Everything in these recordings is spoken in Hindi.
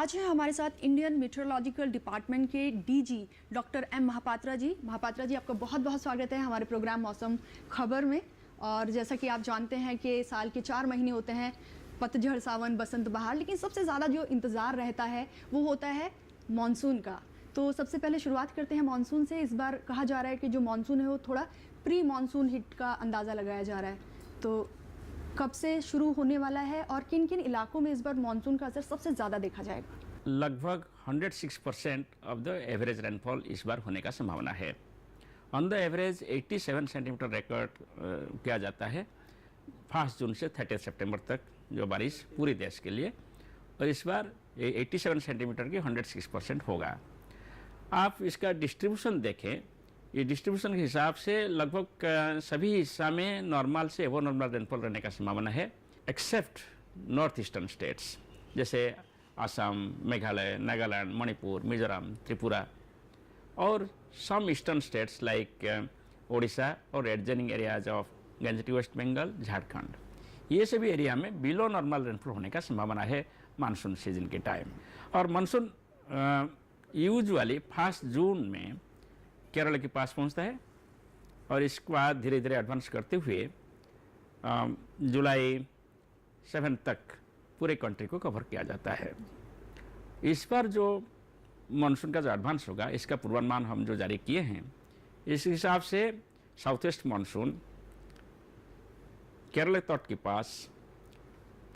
आज है हमारे साथ इंडियन मेट्रोलॉजिकल डिपार्टमेंट के DG doctor M Mahapatra ji. Mahapatra ji, आपका बहुत बहुत स्वागत है हमारे प्रोग्राम मौसम खबर में। और जैसा कि आप जानते हैं कि साल के 4 महीने होते हैं, पतझड़, सावन, बसंत, बहार, लेकिन सबसे ज़्यादा जो इंतज़ार रहता है वो होता है मानसून का। तो सबसे पहले शुरुआत करते हैं मानसून से। इस बार कहा जा रहा है कि जो मानसून है वो थोड़ा प्री मानसून हिट का अंदाज़ा लगाया जा रहा है, तो कब से शुरू होने वाला है और किन किन इलाकों में इस बार मानसून का असर सबसे ज़्यादा देखा जाएगा? लगभग 106% ऑफ द एवरेज रेनफॉल इस बार होने का संभावना है। On the average 87 centimetre record किया जाता है 1 जून से 30 सितंबर तक जो बारिश पूरे देश के लिए, और इस बार 87 सेंटीमीटर की 106% होगा। आप इसका डिस्ट्रीब्यूशन देखें, ये डिस्ट्रीब्यूशन के हिसाब से लगभग सभी हिस्सा में नॉर्मल से एवो नॉर्मल रेनफॉल रहने का संभावना है, एक्सेप्ट नॉर्थ ईस्टर्न स्टेट्स जैसे असम, मेघालय, नागालैंड, मणिपुर, मिजोरम, त्रिपुरा, और some eastern states like Odisha और एडजनिंग एरियाज ऑफ गंजटी, वेस्ट बंगाल, झारखंड। ये सभी एरिया में बिलो नॉर्मल रेनफॉल होने का संभावना है मानसून सीजन के टाइम। और मानसून यूजुअली 1 जून में केरल के पास पहुंचता है और इसके बाद धीरे धीरे एडवांस करते हुए जुलाई 7 तक पूरे कंट्री को कवर किया जाता है। इस पर जो मानसून का जो एडवांस होगा, इसका पूर्वानुमान हम जो जारी किए हैं, इस हिसाब से साउथ वेस्ट मानसून केरल तट के पास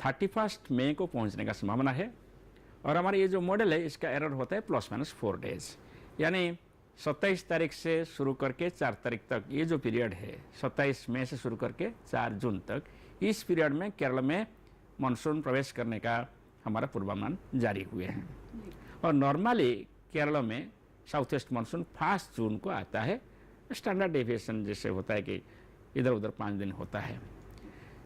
31 मई को पहुंचने का संभावना है। और हमारा ये जो मॉडल है, इसका एरर होता है ±4 डेज, यानी 27 तारीख से शुरू करके 4 तारीख तक ये जो पीरियड है, 27 मई से शुरू करके 4 जून तक, इस पीरियड में केरल में मानसून प्रवेश करने का हमारा पूर्वानुमान जारी हुए हैं। और नॉर्मली केरल में साउथ वेस्ट मानसून 1 जून को आता है। स्टैंडर्ड डेविएशन जैसे होता है कि इधर उधर 5 दिन होता है।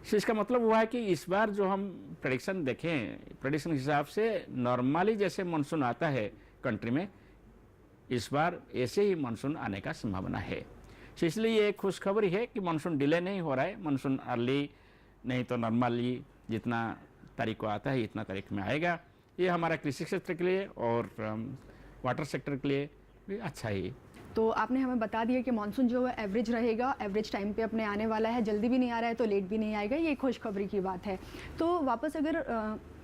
तो इसका मतलब हुआ है कि इस बार जो हम प्रेडिक्शन देखें, प्रेडिक्शन के हिसाब से नॉर्मली जैसे मानसून आता है कंट्री में, इस बार ऐसे ही मानसून आने का संभावना है। तो इसलिए ये खुशखबरी है कि मानसून डिले नहीं हो रहा है, मानसून अर्ली नहीं तो नॉर्मली जितना तारीख को आता है इतना तारीख में आएगा। ये हमारा कृषि क्षेत्र के लिए और वाटर सेक्टर के लिए भी अच्छा ही। तो आपने हमें बता दिया कि मानसून जो है एवरेज रहेगा, एवरेज टाइम पे अपने आने वाला है, जल्दी भी नहीं आ रहा है तो लेट भी नहीं आएगा, ये खुशखबरी की बात है। तो वापस अगर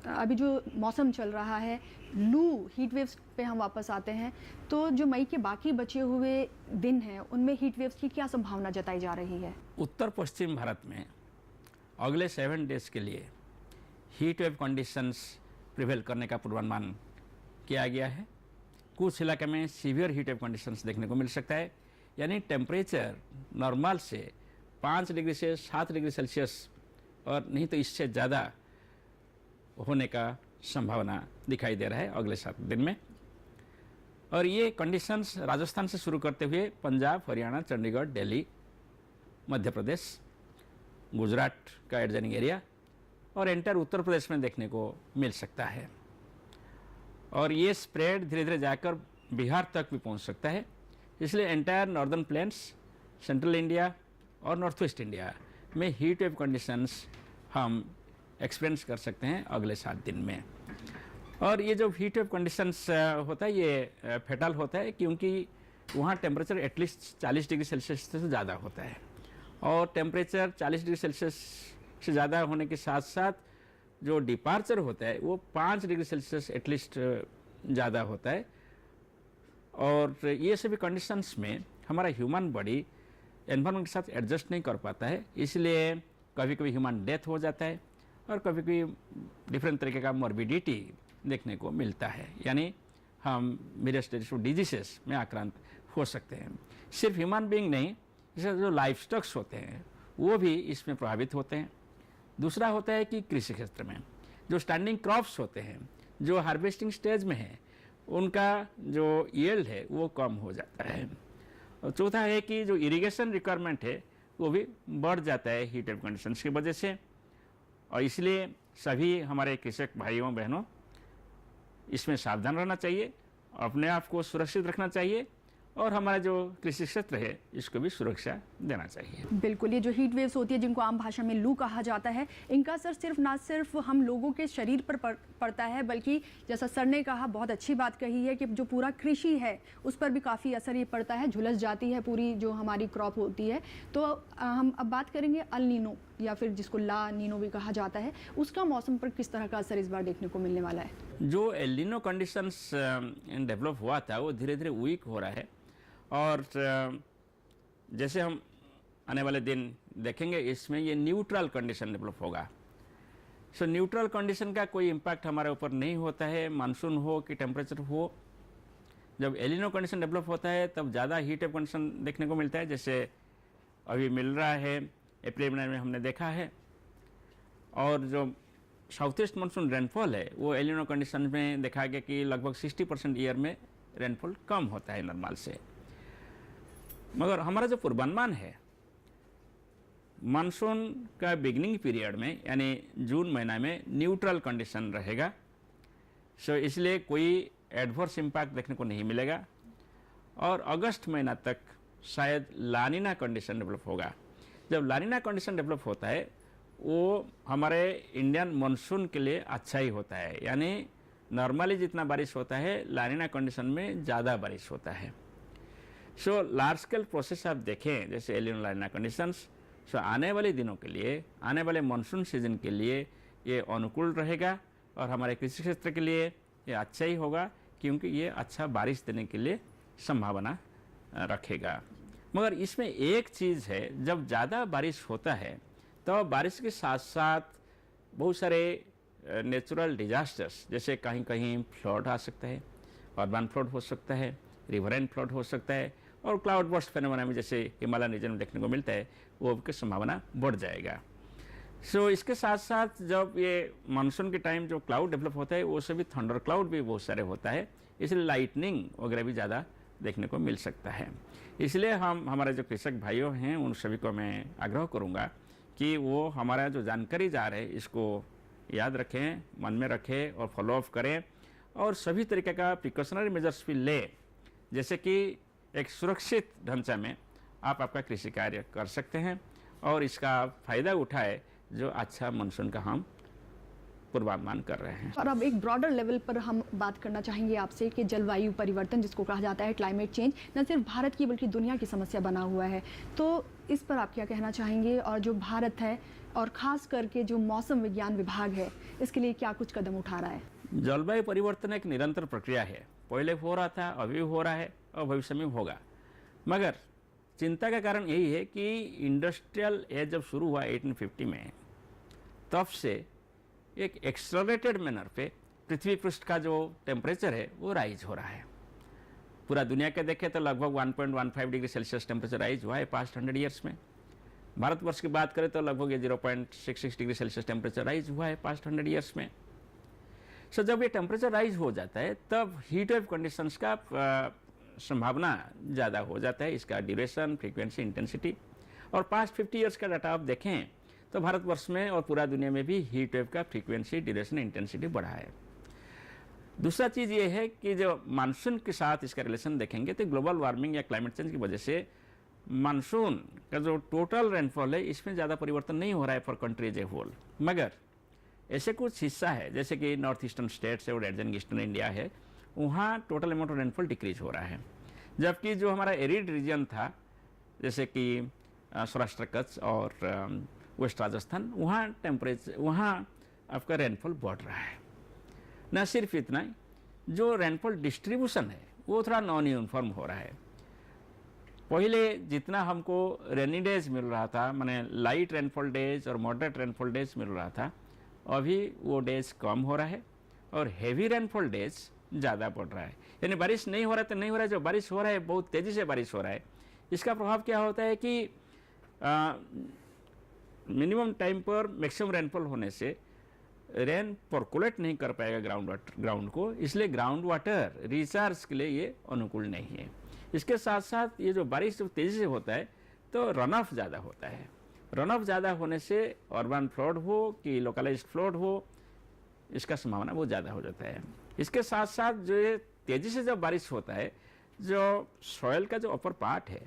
अभी जो मौसम चल रहा है, लू हीट वेव्स पे हम वापस आते हैं, तो जो मई के बाकी बचे हुए दिन हैं उनमें हीट वेव्स की क्या संभावना जताई जा रही है? उत्तर पश्चिम भारत में अगले 7 डेज के लिए हीट वेव कंडीशंस प्रिवेल करने का पूर्वानुमान किया गया है। कुछ इलाके में सीवियर हीट वेव कंडीशंस देखने को मिल सकता है, यानी टेम्परेचर नॉर्मल से 5 डिग्री से 7 डिग्री सेल्सियस और नहीं तो इससे ज़्यादा होने का संभावना दिखाई दे रहा है अगले 7 दिन में। और ये कंडीशंस राजस्थान से शुरू करते हुए पंजाब, हरियाणा, चंडीगढ़, दिल्ली, मध्य प्रदेश, गुजरात का एडजनिंग एरिया और एंटायर उत्तर प्रदेश में देखने को मिल सकता है। और ये स्प्रेड धीरे धीरे जाकर बिहार तक भी पहुंच सकता है। इसलिए entire northern plains, central India और नॉर्थ वेस्ट इंडिया में हीट वेव कंडीशंस हम एक्सपीरियंस कर सकते हैं अगले 7 दिन में। और ये जो हीट वेव कंडीशंस होता है, ये फेटल होता है क्योंकि वहाँ टेम्परेचर एटलीस्ट 40 डिग्री सेल्सियस से ज़्यादा होता है। और टेम्परेचर 40 डिग्री सेल्सियस से ज़्यादा होने के साथ साथ जो डिपार्चर होता है वो 5 डिग्री सेल्सियस एटलीस्ट ज़्यादा होता है। और ये सभी कंडीशंस में हमारा ह्यूमन बॉडी एनवायरनमेंट के साथ एडजस्ट नहीं कर पाता है, इसलिए कभी कभी ह्यूमन डेथ हो जाता है और कभी कभी डिफरेंट तरीके का मॉर्बिडिटी देखने को मिलता है, यानी हम वेरियस डिजीजेस में आक्रांत हो सकते हैं। सिर्फ ह्यूमन बीइंग नहीं, जैसे जो लाइफ स्टॉक्स होते हैं वो भी इसमें प्रभावित होते हैं। दूसरा होता है कि कृषि क्षेत्र में जो स्टैंडिंग क्रॉप्स होते हैं, जो हार्वेस्टिंग स्टेज में है, उनका जो यील्ड है वो कम हो जाता है। और चौथा है कि जो इरिगेशन रिक्वायरमेंट है वो भी बढ़ जाता है हीट वेव कंडीशंस की वजह से। और इसलिए सभी हमारे कृषक भाइयों बहनों इसमें सावधान रहना चाहिए, अपने आप को सुरक्षित रखना चाहिए और हमारा जो कृषि क्षेत्र है इसको भी सुरक्षा देना चाहिए। बिल्कुल, ये जो हीट वेव्स होती है जिनको आम भाषा में लू कहा जाता है, इनका असर सिर्फ ना सिर्फ हम लोगों के शरीर पर पड़ता है, बल्कि जैसा सर ने कहा, बहुत अच्छी बात कही है कि जो पूरा कृषि है उस पर भी काफ़ी असर ये पड़ता है, झुलस जाती है पूरी जो हमारी क्रॉप होती है। तो हम अब बात करेंगे अल नीनो या फिर जिसको ला नीनो भी कहा जाता है, उसका मौसम पर किस तरह का असर इस बार देखने को मिलने वाला है। जो एल नीनो कंडीशंस डेवलप हुआ था वो धीरे धीरे वीक हो रहा है, और जैसे हम आने वाले दिन देखेंगे इसमें ये न्यूट्रल कंडीशन डेवलप होगा। सो न्यूट्रल कंडीशन का कोई इम्पैक्ट हमारे ऊपर नहीं होता है, मानसून हो कि टेम्परेचर हो। जब एल नीनो कंडीशन डेवलप होता है तब ज़्यादा हीट वेव कंडीशन देखने को मिलता है, जैसे अभी मिल रहा है, अप्रैल महीने में हमने देखा है। और जो साउथ ईस्ट मानसून रेनफॉल है वो एल नीनो कंडीशन में देखा गया कि लगभग 60% ईयर में रेनफॉल कम होता है नॉर्मल से। मगर हमारा जो पूर्वानुमान है मानसून का बिगनिंग पीरियड में यानी जून महीना में न्यूट्रल कंडीशन रहेगा। सो इसलिए कोई एडवर्स इम्पैक्ट देखने को नहीं मिलेगा, और अगस्त महीना तक शायद लानिना कंडीशन डेवलप होगा। जब लानिना कंडीशन डेवलप होता है वो हमारे इंडियन मानसून के लिए अच्छा ही होता है, यानी नॉर्मली जितना बारिश होता है लानिना कंडीशन में ज़्यादा बारिश होता है। सो लार्ज स्केल प्रोसेस आप देखें जैसे एल नीनो लानिना कंडीशंस, सो आने वाले दिनों के लिए, आने वाले मानसून सीजन के लिए ये अनुकूल रहेगा, और हमारे कृषि क्षेत्र के लिए ये अच्छा ही होगा, क्योंकि ये अच्छा बारिश देने के लिए संभावना रखेगा। मगर इसमें एक चीज़ है, जब ज़्यादा बारिश होता है तो बारिश के साथ साथ बहुत सारे नेचुरल डिजास्टर्स, जैसे कहीं कहीं फ्लड आ सकता है, अर्बन फ्लड हो सकता है, रिवरेंट फ्लड हो सकता है, और क्लाउड बर्स्ट फेनोमेना में जैसे हिमालयन रीजन में देखने को मिलता है वो की संभावना बढ़ जाएगा। सो इसके साथ साथ जब ये मानसून के टाइम जो क्लाउड डेवलप होता है वो से भी थंडर क्लाउड भी बहुत सारे होता है, इसलिए लाइटनिंग वगैरह भी ज़्यादा देखने को मिल सकता है। इसलिए हमारे जो कृषक भाइयों हैं उन सभी को मैं आग्रह करूँगा कि वो हमारा जो जानकारी जा रहे हैं इसको याद रखें, मन में रखें और फॉलोअप करें, और सभी तरीके का प्रिकॉशनरी मेजर्स भी लें, जैसे कि एक सुरक्षित ढांचा में आप आपका कृषि कार्य कर सकते हैं और इसका फ़ायदा उठाए जो अच्छा मानसून का हम पूर्वानुमान कर रहे हैं। और अब एक ब्रॉडर लेवल पर हम बात करना चाहेंगे आपसे कि जलवायु परिवर्तन जिसको कहा जाता है क्लाइमेट चेंज, न सिर्फ भारत की बल्कि दुनिया की समस्या बना हुआ है, तो इस पर आप क्या कहना चाहेंगे, और जो भारत है और ख़ास करके जो मौसम विज्ञान विभाग है इसके लिए क्या कुछ कदम उठा रहा है। जलवायु परिवर्तन एक निरंतर प्रक्रिया है, पहले हो रहा था, अभी हो रहा है और भविष्य में होगा। मगर चिंता का कारण यही है कि इंडस्ट्रियल एज जब शुरू हुआ 1850 में, तब से एक एक्सेलरेटेड मैनर पे पृथ्वी पृष्ठ का जो टेम्परेचर है वो राइज हो रहा है। पूरा दुनिया के देखें तो लगभग 1.15 डिग्री सेल्सियस टेम्परेचर राइज हुआ है पास्ट 100 ईयर्स में। भारतवर्ष की बात करें तो लगभग ये 0.66 डिग्री सेल्सियस टेम्परेचर राइज हुआ है पास्ट 100 ईयर्स में। सो जब ये टेम्परेचर राइज हो जाता है तब हीट वेव कंडीशंस का संभावना ज़्यादा हो जाता है, इसका ड्यूरेशन, फ्रीक्वेंसी, इंटेंसिटी। और पास्ट 50 ईयर्स का डाटा आप देखें तो भारतवर्ष में और पूरा दुनिया में भी हीट वेव का फ्रीक्वेंसी, ड्यूरेशन, इंटेंसिटी बढ़ा है। दूसरा चीज़ ये है कि जो मानसून के साथ इसका रिलेशन देखेंगे तो ग्लोबल वार्मिंग या क्लाइमेट चेंज की वजह से मानसून का जो टोटल रेनफॉल है इसमें ज़्यादा परिवर्तन नहीं हो रहा है फॉर कंट्रीज ए होल। मगर ऐसे कुछ हिस्सा है जैसे कि नॉर्थ ईस्टर्न स्टेट्स है और एडजन ईस्टर्न इंडिया है, वहाँ total amount of rainfall decrease हो रहा है। जबकि जो हमारा एरिड रीजन था जैसे कि सौराष्ट्र कच्छ और वेस्ट राजस्थान, वहाँ टेम्परेचर, वहाँ आपका रेनफॉल बढ़ रहा है। न सिर्फ इतना, जो रेनफॉल डिस्ट्रीब्यूशन है वो थोड़ा नॉन यूनिफॉर्म हो रहा है। पहले जितना हमको रेनी डेज मिल रहा था, माने लाइट रेनफॉल डेज और मॉडरेट रेनफॉल डेज मिल रहा था, अभी वो डेज कम हो रहा है और हेवी रेनफॉल डेज ज़्यादा बढ़ रहा है। यानी बारिश नहीं हो रहा है तो नहीं हो रहा है, जो बारिश हो रहा है बहुत तेज़ी से बारिश हो रहा है। इसका प्रभाव क्या होता है कि मिनिमम टाइम पर मैक्सिमम रेनफॉल होने से रेन परकुलेट नहीं कर पाएगा ग्राउंड को, इसलिए ग्राउंड वाटर रिचार्ज के लिए ये अनुकूल नहीं है। इसके साथ साथ ये जो बारिश जो तेज़ी से होता है तो रन ऑफ ज़्यादा होता है। रन ऑफ ज़्यादा होने से अर्बन फ्लड हो कि लोकलाइज्ड फ्लड हो, इसका संभावना बहुत ज़्यादा हो जाता है। इसके साथ साथ जो ये तेज़ी से जब बारिश होता है जो सॉइल का जो अपर पार्ट है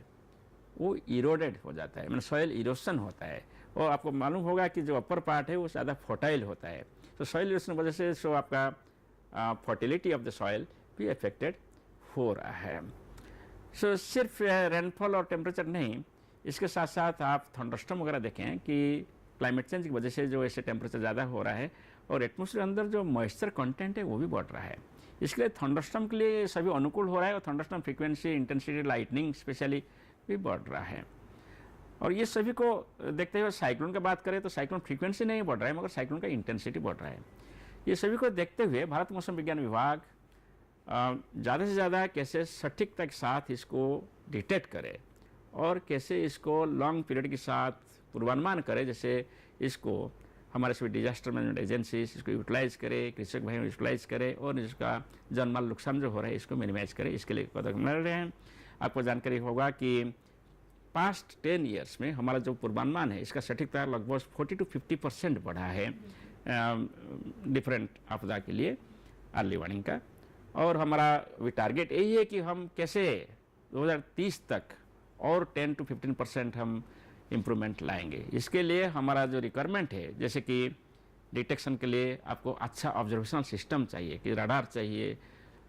वो इरोडेड हो जाता है, मतलब सॉइल इरोशन होता है। और आपको मालूम होगा कि जो अपर पार्ट है वो ज़्यादा फर्टाइल होता है, तो सॉइल इरोशन की वजह से सो आपका फर्टिलिटी ऑफ द सॉइल भी अफेक्टेड हो रहा है। सो सिर्फ रेनफॉल और टेम्परेचर नहीं, इसके साथ साथ आप थंडरस्टॉर्म वगैरह देखें कि क्लाइमेट चेंज की वजह से जो ऐसे टेम्परेचर ज़्यादा हो रहा है और एटमॉस्फेयर के अंदर जो मॉइस्चर कंटेंट है वो भी बढ़ रहा है। इसके लिए थंडरस्टॉर्म के लिए सभी अनुकूल हो रहा है और thunderstorm frequency, intensity, lightning specially भी बढ़ रहा है। और ये सभी को देखते हुए साइक्लोन की बात करें तो साइक्लोन फ्रीक्वेंसी नहीं बढ़ रहा है, मगर साइक्लोन का इंटेंसिटी बढ़ रहा है। ये सभी को देखते हुए भारत मौसम विज्ञान विभाग ज़्यादा से ज़्यादा कैसे सटीकता के साथ इसको डिटेक्ट करे और कैसे इसको लॉन्ग पीरियड के साथ पूर्वानुमान करे, जैसे इसको हमारे सभी डिजास्टर मैनेजमेंट एजेंसीज इसको यूटिलाइज करे, कृषक भाई यूटिलाइज करे और इसका जनमाल नुकसान जो हो रहा है इसको मिनिमाइज करे। इसके लिए कदम मिल रहे हैं। आपको जानकारी होगा कि पास्ट 10 ईयर्स में हमारा जो पूर्वानुमान है इसका सटीकता लगभग 40 to 50% बढ़ा है डिफरेंट आपदा के लिए अर्ली वार्निंग का। और हमारा भी टारगेट यही है कि हम कैसे 2030 तक और 10 to 15% हम इम्प्रूवमेंट लाएंगे। इसके लिए हमारा जो रिक्वायरमेंट है, जैसे कि डिटेक्शन के लिए आपको अच्छा ऑब्जर्वेशनल सिस्टम चाहिए कि रडार चाहिए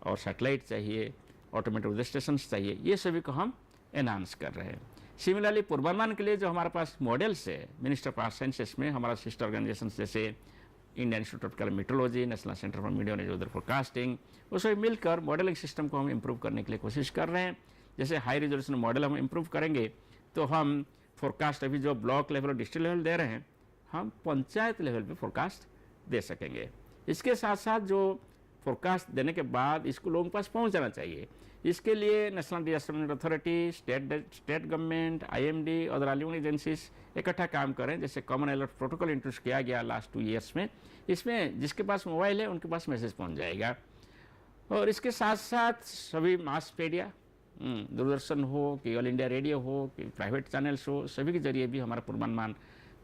और सैटेलाइट चाहिए, ऑटोमेटिक वेदर स्टेशंस चाहिए, ये सभी को हम एनहांस कर रहे हैं। सिमिलरली पूर्वानुमान के लिए जो हमारे पास मॉडल्स है मिनिस्टर ऑफ आर्थ साइंसेस में हमारा सिस्टर ऑर्गेनाइजेशन जैसे Indian institute of metrology, national centre for media weather forecasting, वो सभी मिलकर मॉडलिंग सिस्टम को हम इम्प्रूव करने के लिए कोशिश कर रहे हैं। जैसे हाई रिजोल्यूशन मॉडल हम इम्प्रूव करेंगे तो हम फोरकास्ट अभी जो ब्लॉक लेवल और डिस्ट्रिक्ट लेवल दे रहे हैं हम पंचायत लेवल पे फोरकास्ट दे सकेंगे। इसके साथ साथ जो फोरकास्ट देने के बाद इसको लोगों के पास पहुंचाना चाहिए। इसके लिए national disaster management authority, state government, IMD और अर्ली वार्निंग एजेंसीज इकट्ठा काम करें। जैसे कॉमन अलर्ट प्रोटोकॉल इंट्रोड्यूस किया गया लास्ट 2 ईयर्स में, इसमें जिसके पास मोबाइल है उनके पास मैसेज पहुंच जाएगा। और इसके साथ साथ सभी मास मीडिया, दूरदर्शन हो कि ऑल इंडिया रेडियो हो कि प्राइवेट चैनल्स हो, सभी के जरिए भी हमारा पूर्वानुमान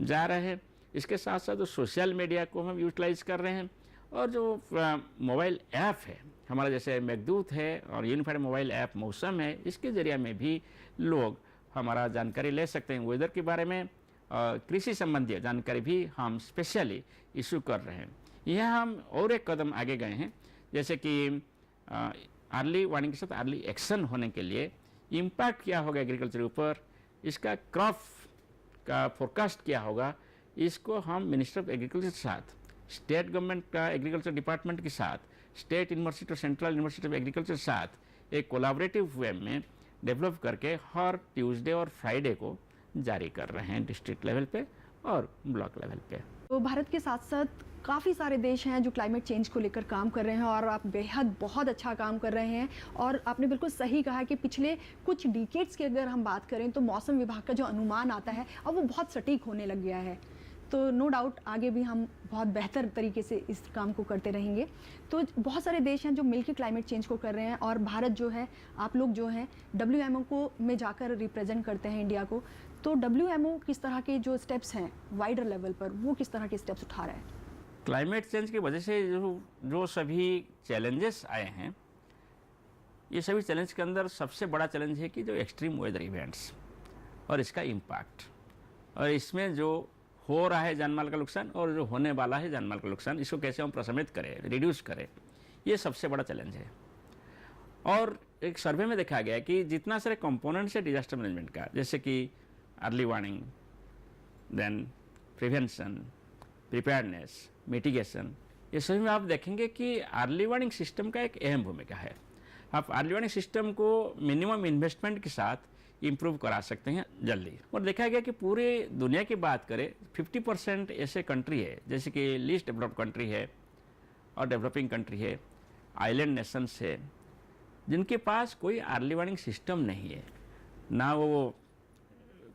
जा रहा है। इसके साथ साथ जो सोशल मीडिया को हम यूटिलाइज कर रहे हैं और जो मोबाइल ऐप है हमारा जैसे मेघदूत है और यूनिफाइड मोबाइल ऐप मौसम है, इसके जरिए में भी लोग हमारा जानकारी ले सकते हैं वेदर के बारे में। कृषि संबंधी जानकारी भी हम स्पेशली इशू कर रहे हैं। यह हम और एक कदम आगे गए हैं, जैसे कि अर्ली वार्निंग के साथ अर्ली एक्शन होने के लिए इम्पैक्ट क्या होगा एग्रीकल्चर ऊपर, इसका क्रॉप का फोरकास्ट क्या होगा, इसको हम मिनिस्टर ऑफ एग्रीकल्चर के साथ, स्टेट गवर्नमेंट का एग्रीकल्चर डिपार्टमेंट के साथ, स्टेट यूनिवर्सिटी और सेंट्रल यूनिवर्सिटी ऑफ एग्रीकल्चर के साथ एक कोलैबोरेटिव वे में डेवलप करके हर ट्यूसडे और फ्राइडे को जारी कर रहे हैं डिस्ट्रिक्ट लेवल पे और ब्लॉक लेवल पे। तो भारत के साथ साथ काफ़ी सारे देश हैं जो क्लाइमेट चेंज को लेकर काम कर रहे हैं और आप बेहद बहुत अच्छा काम कर रहे हैं। और आपने बिल्कुल सही कहा कि पिछले कुछ डिकेड्स की अगर हम बात करें तो मौसम विभाग का जो अनुमान आता है अब वो बहुत सटीक होने लग गया है। तो नो डाउट आगे भी हम बहुत बेहतर तरीके से इस काम को करते रहेंगे। तो बहुत सारे देश हैं जो मिलकर क्लाइमेट चेंज को कर रहे हैं और भारत जो है, आप लोग जो हैं WMO को में जाकर रिप्रेजेंट करते हैं इंडिया को। तो WMO किस तरह के जो स्टेप्स हैं वाइडर लेवल पर, वो किस तरह के स्टेप्स उठा रहा है? क्लाइमेट चेंज की वजह से जो सभी चैलेंजेस आए हैं, ये सभी चैलेंज के अंदर सबसे बड़ा चैलेंज है कि जो एक्सट्रीम वेदर इवेंट्स और इसका इम्पैक्ट, और इसमें जो हो रहा है जानमाल का नुकसान और जो होने वाला है जानमाल का नुकसान, इसको कैसे हम प्रशमित करें, रिड्यूस करें, ये सबसे बड़ा चैलेंज है। और एक सर्वे में देखा गया कि जितना सारे कंपोनेंट्स है डिजास्टर मैनेजमेंट का, जैसे कि early warning, then prevention, preparedness, mitigation, ये सभी में आप देखेंगे कि अर्ली वार्निंग सिस्टम का एक अहम भूमिका है। आप अर्ली वार्निंग सिस्टम को मिनिमम इन्वेस्टमेंट के साथ इम्प्रूव करा सकते हैं जल्दी। और देखा गया कि पूरे दुनिया की बात करें 50% ऐसे कंट्री है, जैसे कि लीस्ट डेवलप्ड कंट्री है और डेवलपिंग कंट्री है, आइलैंड नेशंस है, जिनके पास कोई अर्ली वार्निंग सिस्टम नहीं है। ना वो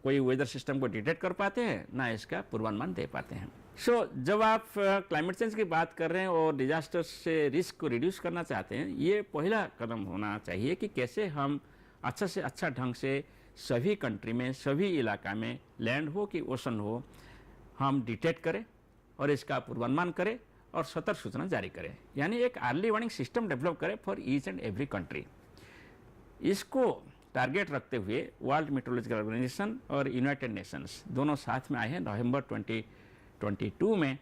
कोई वेदर सिस्टम को डिटेक्ट कर पाते हैं, ना इसका पूर्वानुमान दे पाते हैं। जब आप क्लाइमेट चेंज की बात कर रहे हैं और डिजास्टर से रिस्क को रिड्यूस करना चाहते हैं, ये पहला कदम होना चाहिए कि कैसे हम अच्छा से अच्छा ढंग से सभी कंट्री में, सभी इलाका में, लैंड हो कि ओशन हो, हम डिटेक्ट करें और इसका पूर्वानुमान करें और सतर्क सूचना जारी करें, यानी एक अर्ली वार्निंग सिस्टम डेवलप करें for each and every country. इसको टारगेट रखते हुए वर्ल्ड मेट्रोलॉजिकल ऑर्गेनाइजेशन और यूनाइटेड नेशंस दोनों साथ में आए हैं नवंबर 2022 में,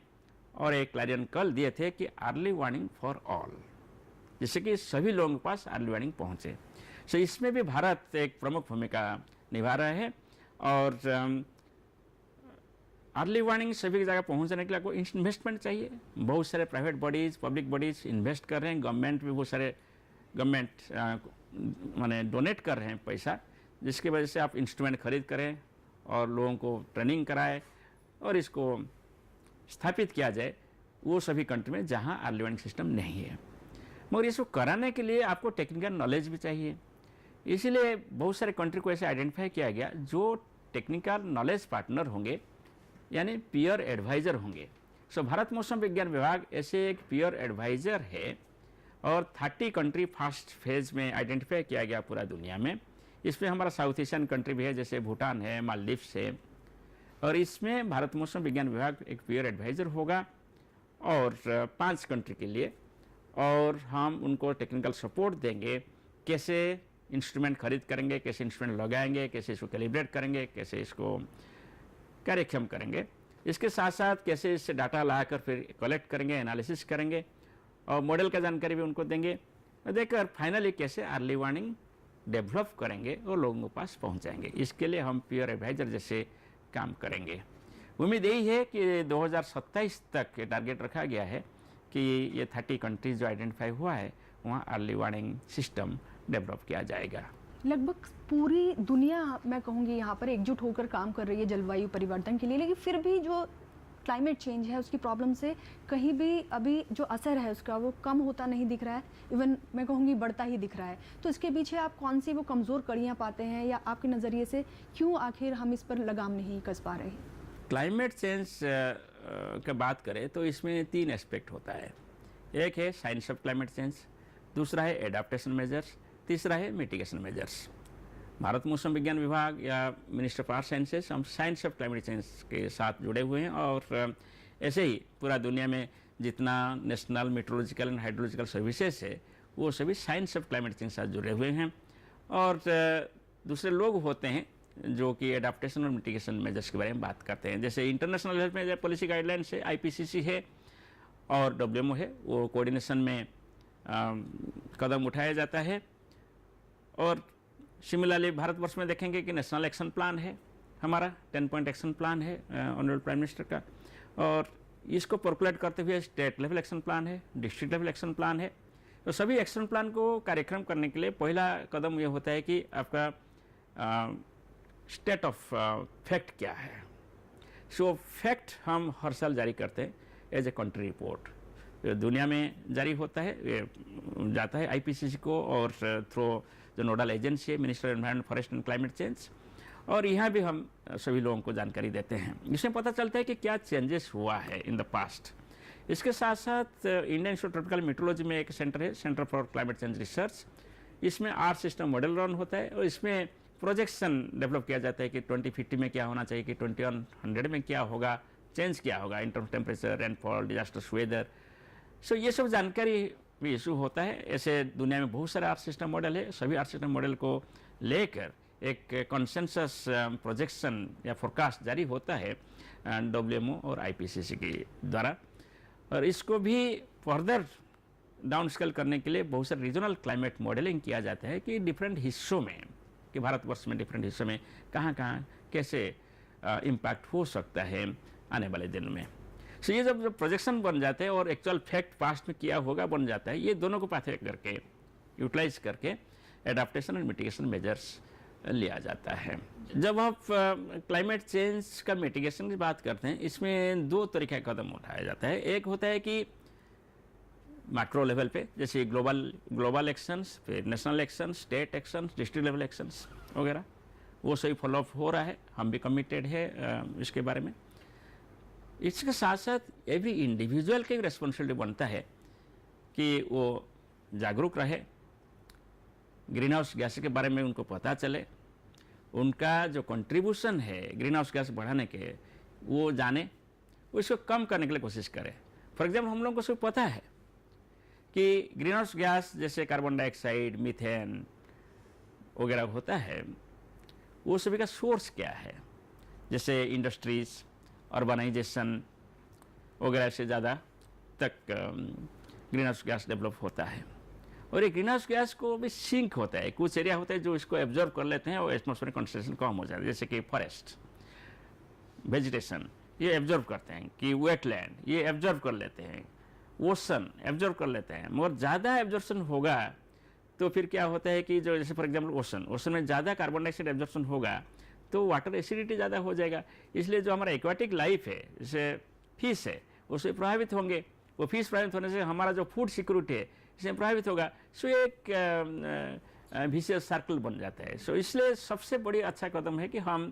और एक क्लैरियन कॉल दिए थे कि अर्ली वार्निंग फॉर ऑल, जिससे कि सभी लोगों के पास अर्ली वार्निंग पहुँचे। सो इसमें भी भारत एक प्रमुख भूमिका निभा रहा है, और अर्ली वार्निंग सभी जगह पहुंचने के लिए आपको इन्वेस्टमेंट चाहिए। बहुत सारे private bodies, public bodies invest कर रहे हैं, गवर्नमेंट भी बहुत सारे माने डोनेट कर रहे हैं पैसा, जिसकी वजह से आप इंस्ट्रूमेंट खरीद करें और लोगों को ट्रेनिंग कराएं और इसको स्थापित किया जाए वो सभी कंट्री में जहां अर्ली वार्निंग सिस्टम नहीं है। मगर इसको कराने के लिए आपको टेक्निकल नॉलेज भी चाहिए, इसीलिए बहुत सारे कंट्री को ऐसे आइडेंटिफाई किया गया जो टेक्निकल नॉलेज पार्टनर होंगे, यानी पीयर एडवाइज़र होंगे। सो भारत मौसम विज्ञान विभाग ऐसे एक पीयर एडवाइज़र है, और 30 कंट्री फर्स्ट फेज में आइडेंटिफाई किया गया पूरा दुनिया में। इसमें हमारा साउथ एशियन कंट्री भी है, जैसे भूटान है, मालदीव्स है, और इसमें भारत मौसम विज्ञान विभाग एक पीयर एडवाइज़र होगा और 5 कंट्री के लिए, और हम उनको टेक्निकल सपोर्ट देंगे, कैसे इंस्ट्रूमेंट खरीद करेंगे, कैसे इंस्ट्रूमेंट लगाएंगे, कैसे इसको कैलिब्रेट करेंगे, कैसे इसको कार्यक्षम करेंगे, इसके साथ साथ कैसे इससे डाटा लाकर फिर कलेक्ट करेंगे, एनालिसिस करेंगे, और मॉडल का जानकारी भी उनको देंगे, देकर फाइनली कैसे अर्ली वार्निंग डेवलप करेंगे और लोगों के पास पहुंचाएंगे। इसके लिए हम पीयर एडवाइज़र जैसे काम करेंगे। उम्मीद यही है कि 2027 तक टारगेट रखा गया है कि ये 30 कंट्रीज जो आइडेंटिफाई हुआ है वहाँ अर्ली वार्निंग सिस्टम डेवलप किया जाएगा। लगभग पूरी दुनिया मैं कहूँगी यहाँ पर एकजुट होकर काम कर रही है जलवायु परिवर्तन के लिए, लेकिन फिर भी जो क्लाइमेट चेंज है उसकी प्रॉब्लम से कहीं भी अभी जो असर है उसका वो कम होता नहीं दिख रहा है, इवन मैं कहूँगी बढ़ता ही दिख रहा है। तो इसके पीछे आप कौन सी वो कमज़ोर कड़ियाँ पाते हैं, या आपके नज़रिए से क्यों आखिर हम इस पर लगाम नहीं कस पा रहे? क्लाइमेट चेंज की बात करें तो इसमें 3 एस्पेक्ट होता है। एक है साइंस ऑफ क्लाइमेट चेंज, दूसरा है एडाप्टेशन मेजर्स, तीसरा है मिटिगेशन मेजर्स। भारत मौसम विज्ञान विभाग या मिनिस्टर ऑफ अर्थ साइंसेज हम साइंस ऑफ क्लाइमेट चेंज के साथ जुड़े हुए हैं, और ऐसे ही पूरा दुनिया में जितना national meteorological and hydrological services है वो सभी साइंस ऑफ क्लाइमेट चेंज के साथ जुड़े हुए हैं। और दूसरे लोग होते हैं जो कि एडाप्टेशन और मिटिगेशन मेजर्स के बारे में बात करते हैं, जैसे इंटरनेशनल हेल्थ में पॉलिसी गाइडलाइंस है, IPCC है और WMO है, वो कोऑर्डिनेशन में कदम उठाया जाता है। और सिमिलरली भारतवर्ष में देखेंगे कि नेशनल एक्शन प्लान है हमारा, 10 पॉइंट एक्शन प्लान है ऑनरेबल प्राइम मिनिस्टर का, और इसको परकुलेट करते हुए स्टेट लेवल एक्शन प्लान है, डिस्ट्रिक्ट लेवल एक्शन प्लान है। तो सभी एक्शन प्लान को कार्यक्रम करने के लिए पहला कदम ये होता है कि आपका स्टेट ऑफ फैक्ट क्या है। सो फैक्ट हम हर साल जारी करते हैं एज ए कंट्री रिपोर्ट, दुनिया में जारी होता है, ये जाता है IPCC को और थ्रू जो नोडल एजेंसी है minister environment forest and climate change, और यहाँ भी हम सभी लोगों को जानकारी देते हैं। इसमें पता चलता है कि क्या चेंजेस हुआ है इन द पास्ट। इसके साथ साथ Indian institute of tropical metrology में एक सेंटर है, centre for climate change research. इसमें आर सिस्टम मॉडल रन होता है और इसमें प्रोजेक्शन डेवलप किया जाता है कि 2050 में क्या होना चाहिए, कि 2100 में क्या होगा, चेंज क्या होगा in terms temperature, rainfall, disasters weather. So ये सब जानकारी भी इशू होता है। ऐसे दुनिया में बहुत सारे आर्थ सिस्टम मॉडल है, सभी आर्थ सिस्टम मॉडल को लेकर एक कॉन्सेंसस प्रोजेक्शन या फोरकास्ट जारी होता है WMO और IPCC के द्वारा, और इसको भी फर्दर डाउन स्केल करने के लिए बहुत सारे रीजनल क्लाइमेट मॉडलिंग किया जाता है कि डिफरेंट हिस्सों में, कि भारतवर्ष में डिफरेंट हिस्सों में कहाँ कहाँ कैसे इम्पैक्ट हो सकता है आने वाले दिन में। सो ये जब प्रोजेक्शन बन जाते हैं और एक्चुअल फैक्ट पास्ट में किया होगा बन जाता है, ये दोनों को पाथे करके यूटिलाइज करके एडाप्टेशन और मिटिगेशन मेजर्स लिया जाता है। जब आप क्लाइमेट चेंज का मिटिगेशन की बात करते हैं, इसमें 2 तरीके का कदम उठाया जाता है। एक होता है कि मैक्रो लेवल पे, जैसे ग्लोबल एक्शंस, फिर national action, state actions, district level actions वगैरह, वो सही फॉलोअप हो रहा है, हम भी कमिटेड है इसके बारे में। इसके साथ साथ एवरी इंडिविजुअल का एक रिस्पॉन्सिबिलिटी बनता है कि वो जागरूक रहे, ग्रीन हाउस गैस के बारे में उनको पता चले, उनका जो कंट्रीब्यूशन है ग्रीन हाउस गैस बढ़ाने के वो जाने, वो इसको कम करने के लिए कोशिश करें। फॉर एग्जाम्पल हम लोगों को सब पता है कि ग्रीन हाउस गैस जैसे कार्बन डाइऑक्साइड, मीथेन वगैरह होता है, वो सभी का सोर्स क्या है? जैसे इंडस्ट्रीज, अर्बनाइजेशन वगैरह से ज़्यादा तक ग्रीन हाउस गैस डेवलप होता है। और ये ग्रीन हाउस गैस को भी सिंक होता है, कुछ एरिया होते हैं जो इसको एब्जॉर्ब कर लेते हैं और एटमॉस्फेरिक कंसंट्रेशन कम हो जाता है, जैसे कि फॉरेस्ट, वेजिटेशन ये एब्जॉर्ब करते हैं, कि वेटलैंड ये एब्जॉर्ब कर लेते हैं, ओशन एब्जॉर्ब कर लेते हैं। मगर ज़्यादा एब्जॉर्प्शन होगा तो फिर क्या होता है कि जो जैसे फॉर एग्जाम्पल ओशन में ज़्यादा कार्बन डाइऑक्साइड एब्जॉर्प्शन होगा तो वाटर एसिडिटी ज़्यादा हो जाएगा। इसलिए जो हमारा एक्वाटिक लाइफ है, जैसे फिश है, उससे प्रभावित होंगे। वो फिश प्रभावित होने से हमारा जो फूड सिक्योरिटी है इसमें प्रभावित होगा। सो एक विशियस सर्कल बन जाता है। सो इसलिए सबसे बड़ी अच्छा कदम है कि हम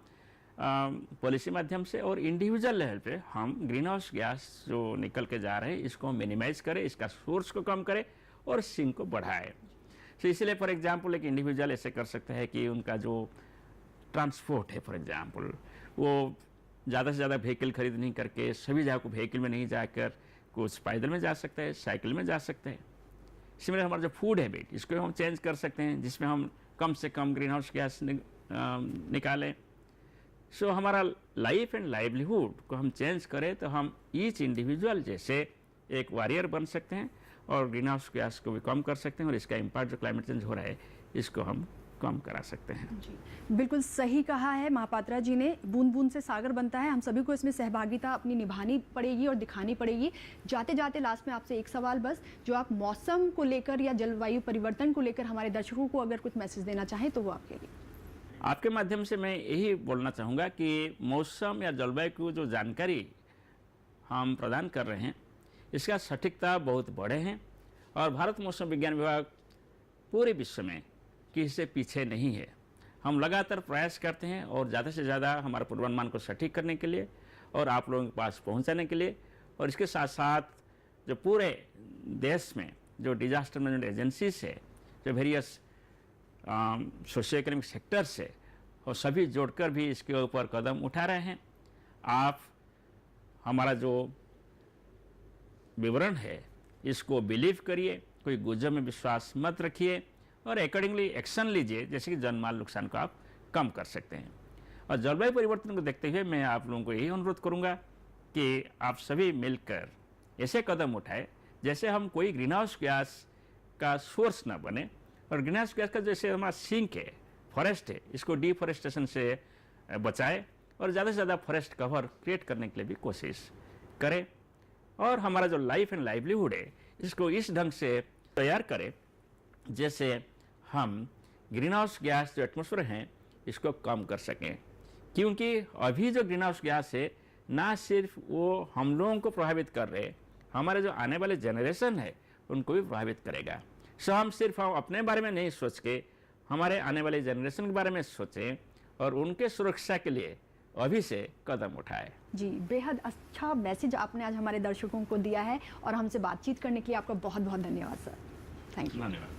पॉलिसी माध्यम से और इंडिविजुअल लेवल पे हम ग्रीन हाउस गैस जो निकल के जा रहे हैं इसको मिनिमाइज करें, इसका सोर्स को कम करें और सिंक को बढ़ाएं। तो इसलिए फॉर एग्जांपल एक इंडिविजुअल ऐसे कर सकता है कि उनका जो ट्रांसपोर्ट है, फॉर एग्जांपल वो ज़्यादा से ज़्यादा व्हीकल खरीद नहीं करके सभी जगह को व्हीकल में नहीं जाकर कुछ पैदल में जा सकता है, साइकिल में जा सकते हैं। सिमिलर हमारा जो फूड हैबिट इसको हम चेंज कर सकते हैं, जिसमें हम कम से कम ग्रीन हाउस गैस निकालें। सो हमारा लाइफ एंड लाइवलीहुड को हम चेंज करें तो हम ईच इंडिविजुअल जैसे एक वॉरियर बन सकते हैं और ग्रीन हाउस गैस को भी कम कर सकते हैं और इसका इम्पैक्ट जो क्लाइमेट चेंज हो रहा है इसको हम कम करा सकते हैं। जी बिल्कुल सही कहा है महापात्रा जी ने। बूंद बूंद से सागर बनता है, हम सभी को इसमें सहभागिता अपनी निभानी पड़ेगी और दिखानी पड़ेगी। जाते जाते लास्ट में आपसे एक सवाल बस, जो आप मौसम को लेकर या जलवायु परिवर्तन को लेकर हमारे दर्शकों को अगर कुछ मैसेज देना चाहें तो वो आपके लिए। आपके माध्यम से मैं यही बोलना चाहूँगा कि मौसम या जलवायु की जो जानकारी हम प्रदान कर रहे हैं इसका सटीकता बहुत बड़े हैं और भारत मौसम विज्ञान विभाग पूरे विश्व में किसी से पीछे नहीं है। हम लगातार प्रयास करते हैं और ज़्यादा से ज़्यादा हमारे पूर्वानुमान को सटीक करने के लिए और आप लोगों के पास पहुंचाने के लिए, और इसके साथ साथ जो पूरे देश में जो डिजास्टर मैनेजमेंट एजेंसीज है, जो वेरियस सोशियो इकोनॉमिक सेक्टर्स है, और सभी जोड़कर भी इसके ऊपर कदम उठा रहे हैं। आप हमारा जो विवरण है इसको बिलीव करिए, कोई गुजब में विश्वास मत रखिए और अकॉर्डिंगली एक्शन लीजिए, जैसे कि जनमाल नुकसान को आप कम कर सकते हैं। और जलवायु परिवर्तन को देखते हुए मैं आप लोगों को यही अनुरोध करूंगा कि आप सभी मिलकर ऐसे कदम उठाएं जैसे हम कोई ग्रीन हाउस गैस का सोर्स ना बने, और ग्रीन हाउस गैस का जैसे हमारा सिंक है, फॉरेस्ट है, इसको डिफॉरेस्टेशन से बचाएं और ज़्यादा से ज़्यादा फॉरेस्ट कवर क्रिएट करने के लिए भी कोशिश करें, और हमारा जो लाइफ एंड लाइवलीहुड है इसको इस ढंग से तैयार करें जैसे हम ग्रीन हाउस गैस जो एटमॉस्फेयर हैं इसको कम कर सकें। क्योंकि अभी जो ग्रीन हाउस गैस है ना सिर्फ वो हम लोगों को प्रभावित कर रहे, हमारे जो आने वाले जनरेशन है उनको भी प्रभावित करेगा। सो हम सिर्फ हम अपने बारे में नहीं सोच के हमारे आने वाले जनरेशन के बारे में सोचें और उनके सुरक्षा के लिए अभी से कदम उठाएं। जी बेहद अच्छा मैसेज आपने आज हमारे दर्शकों को दिया है और हमसे बातचीत करने के लिए आपका बहुत बहुत धन्यवाद सर। Thank you. धन्यवाद।